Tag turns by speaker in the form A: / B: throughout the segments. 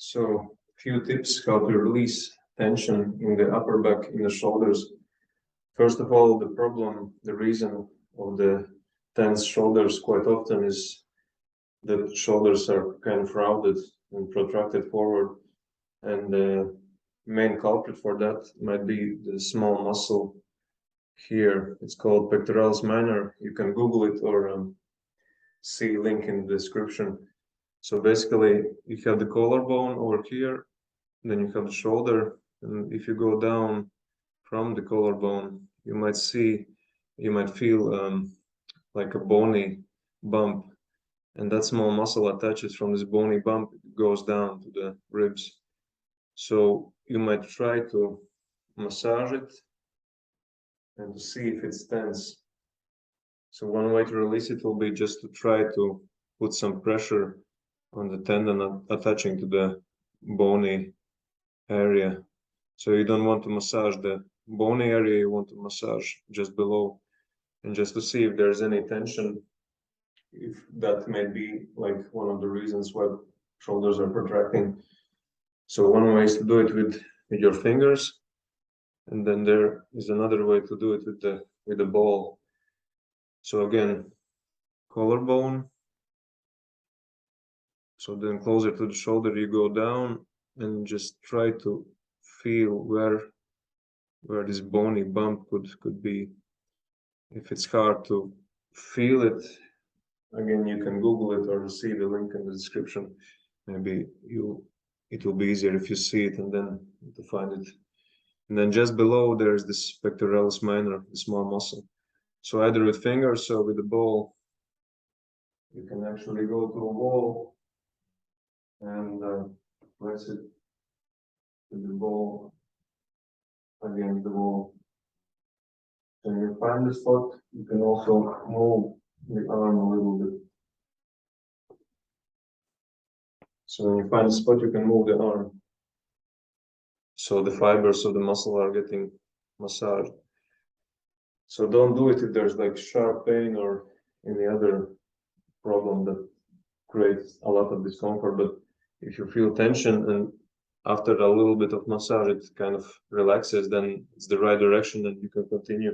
A: So, few tips how to release tension in the upper back, in the shoulders. First of all, the reason of the tense shoulders quite often is that shoulders are kind of rounded and protracted forward. And the main culprit for that might be the small muscle here. It's called pectoralis minor. You can Google it or see link in the description. So basically, you have the collarbone over here, then you have the shoulder, and if you go down from the collarbone, you might feel like a bony bump, and that small muscle attaches from this bony bump, goes down to the ribs. So you might try to massage it and to see if it's tense. So one way to release it will be just to try to put some pressure on the tendon attaching to the bony area. So you don't want to massage the bony area, you want to massage just below, and just to see if there's any tension, if that may be like one of the reasons why shoulders are protracting. So one way is to do it with your fingers, and then there is another way to do it with the ball. So again, collarbone. So then closer to the shoulder you go down and just try to feel where this bony bump could be. If it's hard to feel it, again you can Google it or see the link in the description. Maybe it will be easier if you see it and then to find it. And then just below there's this pectoralis minor, the small muscle. So either with fingers or with the ball, you can actually go to a wall and press it with the ball against the wall. When you find the spot, you can also move the arm a little bit. So when you find the spot, you can move the arm. So the fibers of the muscle are getting massaged. So don't do it if there's like sharp pain or any other problem that creates a lot of discomfort. But if you feel tension and after a little bit of massage it kind of relaxes, then it's the right direction and you can continue.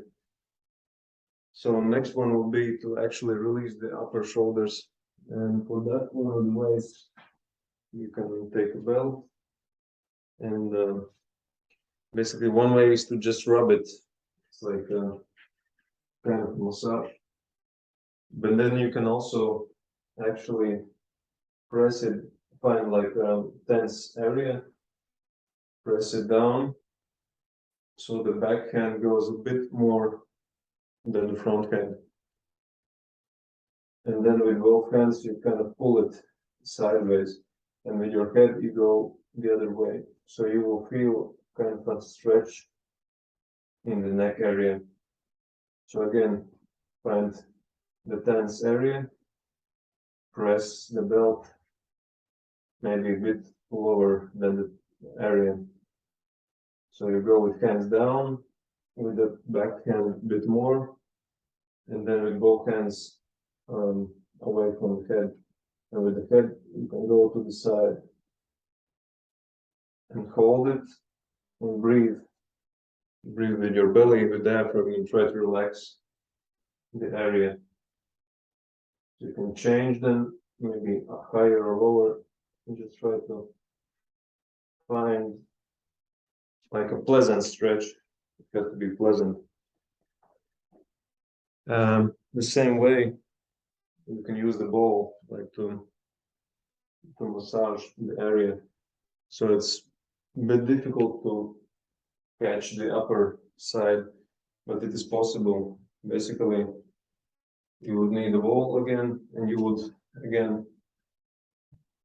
A: So next one will be to actually release the upper shoulders. And for that, one of the ways you can take a belt and basically one way is to just rub it. It's like a kind of massage. But then you can also actually press it, find like a tense area, press it down so the back hand goes a bit more than the front hand. And then with both hands you kind of pull it sideways, and with your head you go the other way. So you will feel kind of a stretch in the neck area. So again, find the tense area, press the belt maybe a bit lower than the area. So you go with hands down, with the back hand a bit more, and then with both hands away from the head. And with the head, you can go to the side and hold it and breathe. Breathe with your belly, with the diaphragm, and try to relax the area. You can change them, maybe higher or lower, and just try to find like a pleasant stretch. It has to be pleasant. The same way, you can use the ball like to massage the area. So it's a bit difficult to catch the upper side, but it is possible. Basically, you would need a ball again, and you would again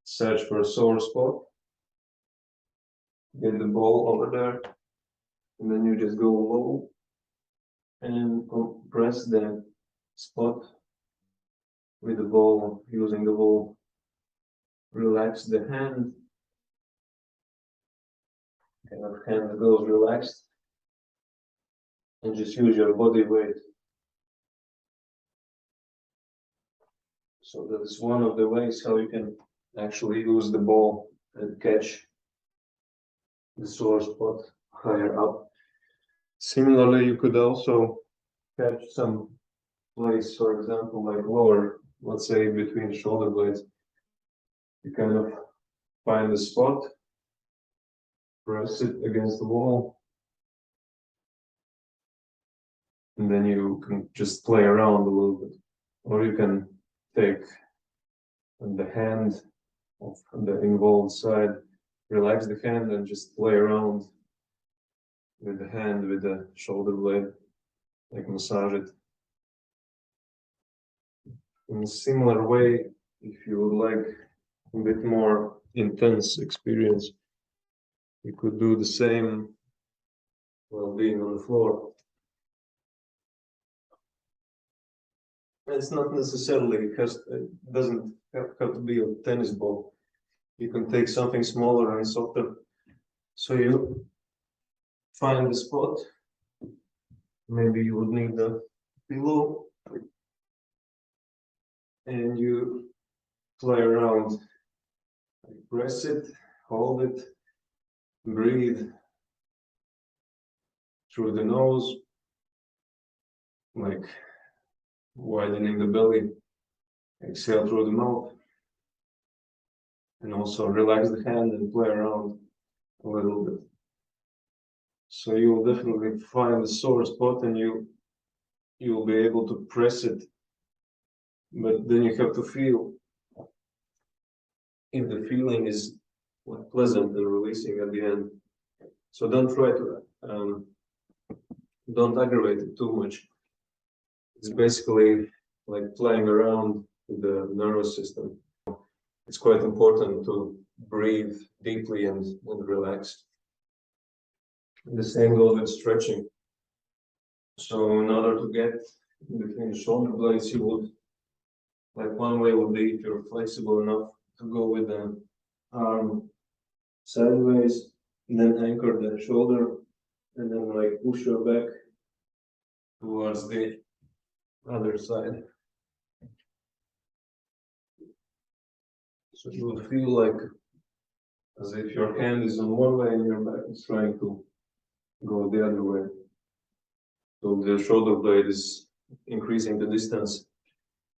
A: search for a sore spot. Get the ball over there, and then you just go low and press the spot with the ball, using the ball. Relax the hand. Kind of hand goes relaxed, and just use your body weight. So that is one of the ways how you can actually use the ball and catch the sore spot higher up. Similarly, you could also catch some place, for example, like lower, let's say between shoulder blades. You kind of find the spot, press it against the wall, and then you can just play around a little bit. Or you can take the hand of the involved side, relax the hand and just play around with the hand, with the shoulder blade, like massage it. In a similar way, if you would like a bit more intense experience, you could do the same while being on the floor. It's not necessarily, because it doesn't have to be a tennis ball. You can take something smaller and softer. So you find the spot. Maybe you would need a pillow, and you play around. Press it, hold it, breathe through the nose, like widening the belly. Exhale through the mouth, and also relax the hand and play around a little bit. So you will definitely find the sore spot, and you will be able to press it, but then you have to feel if the feeling is pleasant and releasing at the end. So don't try to don't aggravate it too much. It's basically like playing around with the nervous system. It's quite important to breathe deeply and relax. The same goes with stretching. So in order to get between the shoulder blades, you would, like, one way would be, if you're flexible enough, to go with the arm sideways, and then anchor the shoulder, and then like push your back towards the other side. So you will feel like as if your hand is on one way and your back is trying to go the other way. So the shoulder blade is increasing the distance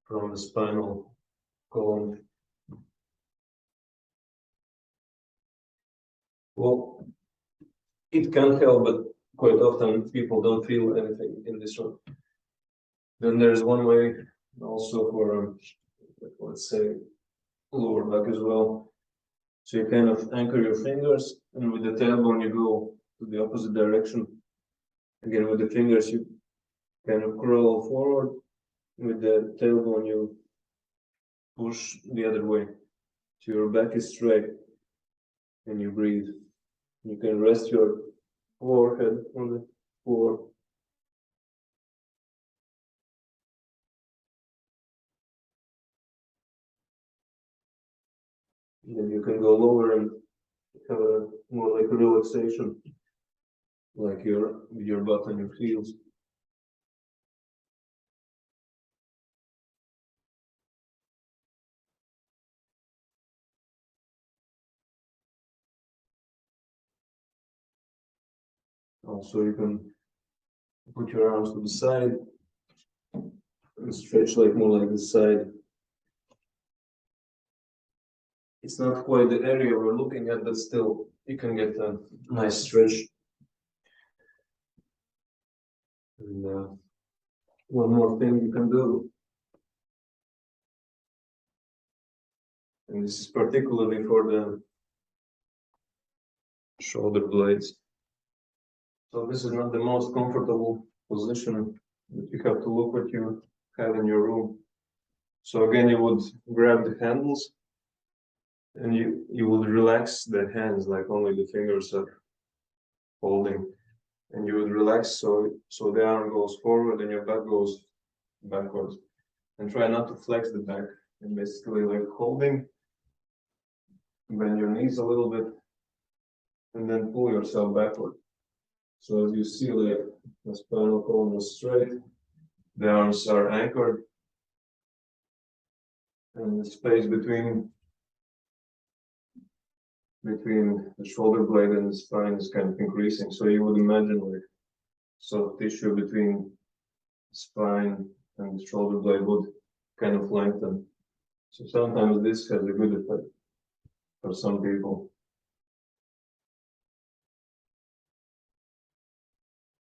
A: from the spinal column. Well, it can help, but quite often people don't feel anything in this one. Then there's one way also for, let's say, lower back as well. So you kind of anchor your fingers, and with the tailbone you go to the opposite direction. Again, with the fingers you kind of crawl forward. With the tailbone you push the other way. So your back is straight, and you breathe. You can rest your forehead on the floor. Then you can go lower and have a more like a relaxation, like your butt and your heels. Also, you can put your arms to the side and stretch like more like this side. It's not quite the area we're looking at, but still you can get a nice stretch. And one more thing you can do, and this is particularly for the shoulder blades. So this is not the most comfortable position, but you have to look what you have in your room. So again, you would grab the handles, and you would relax the hands, like only the fingers are holding, and you would relax so the arm goes forward and your back goes backwards, and try not to flex the back, and basically like holding, bend your knees a little bit, and then pull yourself backward. So as you see, like the spinal column is straight, the arms are anchored, and the space between between the shoulder blade and the spine is kind of increasing. So you would imagine like soft tissue between spine and the shoulder blade would kind of lengthen. So sometimes this has a good effect for some people.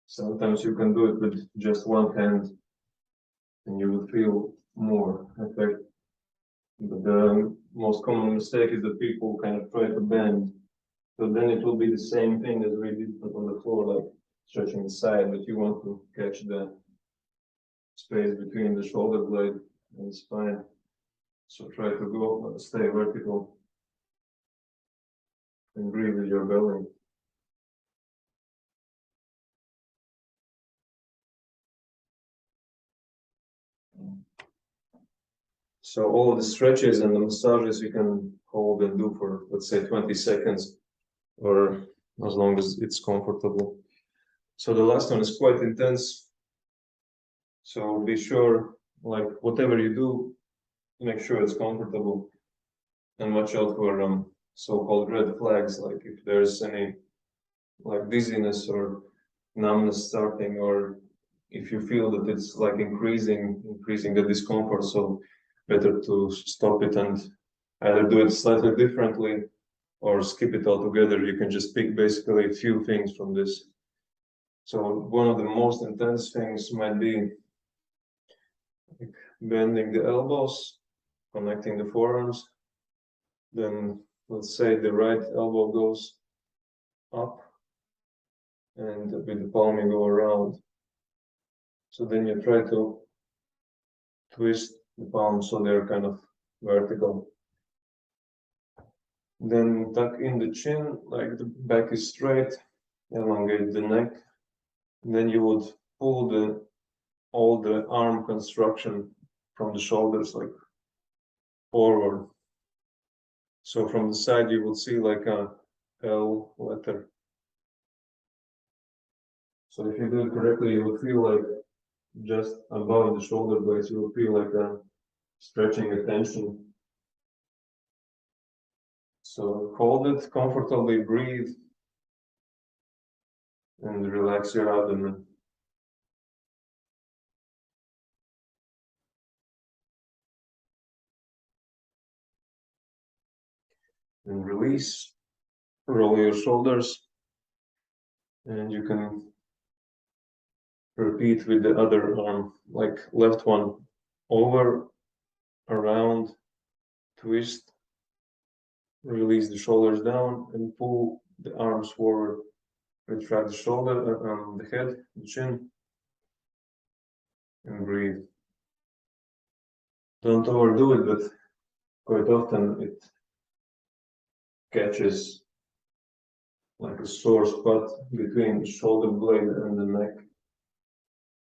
A: Sometimes you can do it with just one hand and you would feel more effect. But the most common mistake is that people kind of try to bend. So then it will be the same thing as we did on the floor, like stretching the side, but you want to catch the space between the shoulder blade and the spine. So try to go, stay vertical and breathe with your belly. So all of the stretches and the massages you can hold and do for, let's say, 20 seconds or as long as it's comfortable. So the last one is quite intense. So be sure, like whatever you do, make sure it's comfortable and watch out for so-called red flags, like if there's any like dizziness or numbness starting, or if you feel that it's like increasing the discomfort. So better to stop it and either do it slightly differently or skip it altogether. You can just pick basically a few things from this. So one of the most intense things might be like bending the elbows, connecting the forearms. Then let's say the right elbow goes up and with the palm you go around. So then you try to twist the palms so they're kind of vertical. Then tuck in the chin, like the back is straight, elongate the neck. Then you would pull all the arm construction from the shoulders like forward. So from the side you would see like a L letter. So if you do it correctly, you will feel like just above the shoulder blades, you will feel like a stretching a tension. So hold it comfortably, breathe, and relax your abdomen. And release, roll your shoulders, and you can repeat with the other arm, like left one over, around, twist, release the shoulders down, and pull the arms forward. Retract the shoulder, the head, the chin, and breathe. Don't overdo it, but quite often it catches like a sore spot between the shoulder blade and the neck.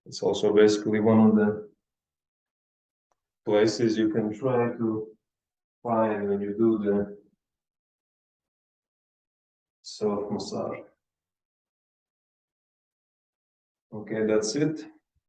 A: It's also basically one of the places you can try to find when you do the self massage. Okay, that's it.